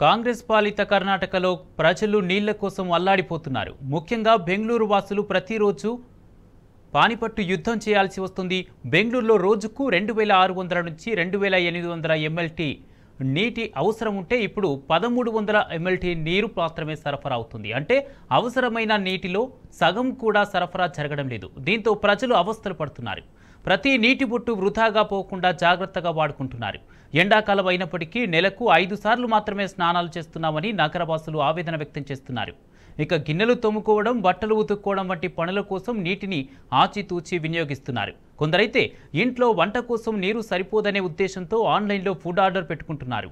కాంగ్రెస్ పాలిత కర్ణాటకలో ప్రజలు నీళ్ల కోసం అల్లాడిపోతున్నారు. ముఖ్యంగా బెంగళూరు వాసులు ప్రతిరోజు పానిపట్టు యుద్ధం చేయాల్సి వస్తుంది. బెంగళూరులో రోజుకు 2600 నుంచి 2800 ఎంఎల్టీ నీటి అవసరం ఉంటే ఇప్పుడు 1300 ఎంఎల్టీ నీరు మాత్రమే సరఫరా అవుతుంది. అంటే అవసరమైన నీటిలో సగం కూడా సరఫరా జరగడం లేదు. దీంతో ప్రజలు అవస్థలు పడుతున్నారు. ప్రతి నీటి బొట్టు వృధాగా పోకుండా జాగ్రత్తగా వాడుకుంటున్నారు. ఎండాకాలం అయినప్పటికీ నెలకు 5 సార్లు మాత్రమే స్నానాలు చేస్తున్నామని నగరవాసులు ఆవేదన వ్యక్తం చేస్తున్నారు. ఇక గిన్నెలు తోముకోవడం, బట్టలు ఉతుక్కోవడం వంటి పనుల కోసం నీటిని ఆచితూచి వినియోగిస్తున్నారు. కొందరైతే ఇంట్లో వంట కోసం నీరు సరిపోదనే ఉద్దేశంతో ఆన్లైన్లో ఫుడ్ ఆర్డర్ పెట్టుకుంటున్నారు.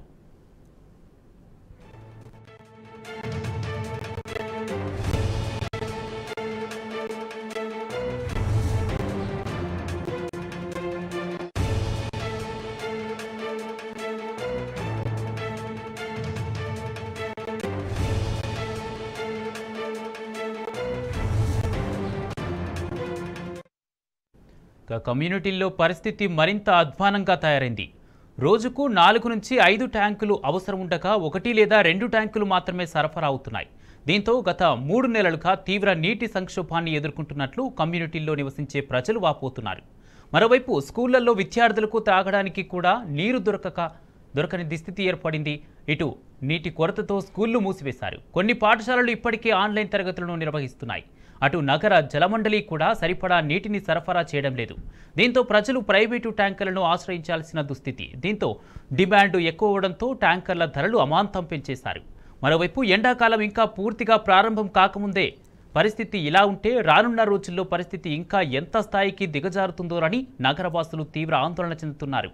కమ్యూనిటీల్లో పరిస్థితి మరింత అధ్వానంగా తయారైంది. రోజుకు 4 నుంచి 5 ట్యాంకులు అవసరం ఉండగా 1 లేదా 2 ట్యాంకులు మాత్రమే సరఫరా అవుతున్నాయి. దీంతో గత 3 నెలలుగా తీవ్ర నీటి సంక్షోభాన్ని ఎదుర్కొంటున్నట్లు కమ్యూనిటీల్లో నివసించే ప్రజలు వాపోతున్నారు. మరోవైపు స్కూళ్లలో విద్యార్థులకు తాగడానికి కూడా నీరు దొరకని దుస్థితి ఏర్పడింది. ఇటు నీటి కొరతతో స్కూళ్లు మూసివేశారు. కొన్ని పాఠశాలలు ఇప్పటికే ఆన్లైన్ తరగతులను నిర్వహిస్తున్నాయి. అటు నగర జలమండలి కూడా సరిపడా నీటిని సరఫరా చేయడం లేదు. దీంతో ప్రజలు ప్రైవేటు ట్యాంకర్లను ఆశ్రయించాల్సిన దుస్థితి. దీంతో డిమాండ్ ఎక్కువ అవడంతో ట్యాంకర్ల ధరలు అమాంతం పెంచేశారు. మరోవైపు ఎండాకాలం ఇంకా పూర్తిగా ప్రారంభం కాకముందే పరిస్థితి ఇలా ఉంటే రానున్న రోజుల్లో పరిస్థితి ఇంకా ఎంత స్థాయికి దిగజారుతుందోనని నగరవాసులు తీవ్ర ఆందోళన చెందుతున్నారు.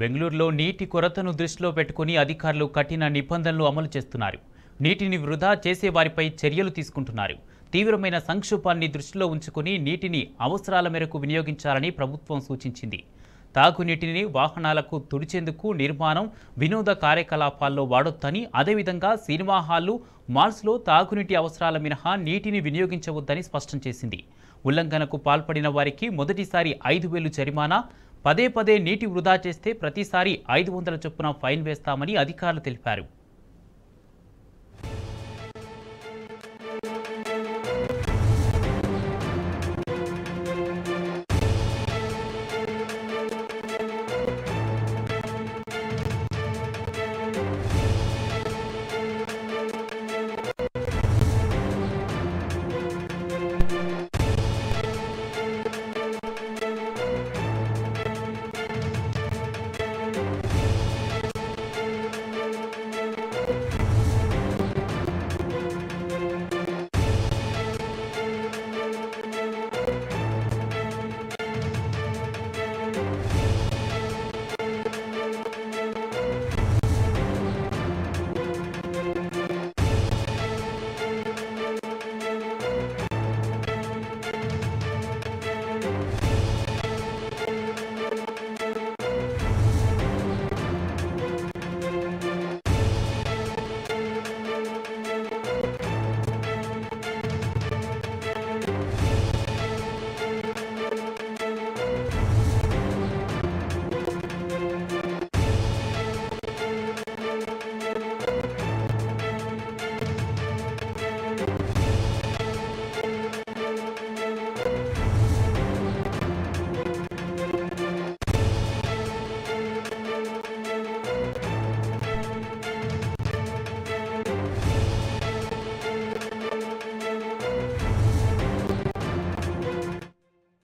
బెంగళూరులో నీటి కొరతను దృష్టిలో పెట్టుకుని అధికారులు కఠిన నిబంధనలు అమలు చేస్తున్నారు. నీటిని వృధా చేసే వారిపై చర్యలు తీసుకుంటున్నారు. తీవ్రమైన సంక్షోభాన్ని దృష్టిలో ఉంచుకుని నీటిని అవసరాల మేరకు వినియోగించాలని ప్రభుత్వం సూచించింది. తాగునీటిని వాహనాలకు తుడిచేందుకు, నిర్మాణం, వినోద కార్యకలాపాల్లో వాడొద్దని, అదేవిధంగా సినిమా హాళ్లు, మాల్స్లో తాగునీటి అవసరాల మినహా నీటిని వినియోగించవద్దని స్పష్టం చేసింది. ఉల్లంఘనకు పాల్పడిన వారికి మొదటిసారి 5,000 జరిమానా, పదే నీటి వృధా చేస్తే ప్రతిసారి 500 చొప్పున ఫైన్ వేస్తామని అధికారులు తెలిపారు.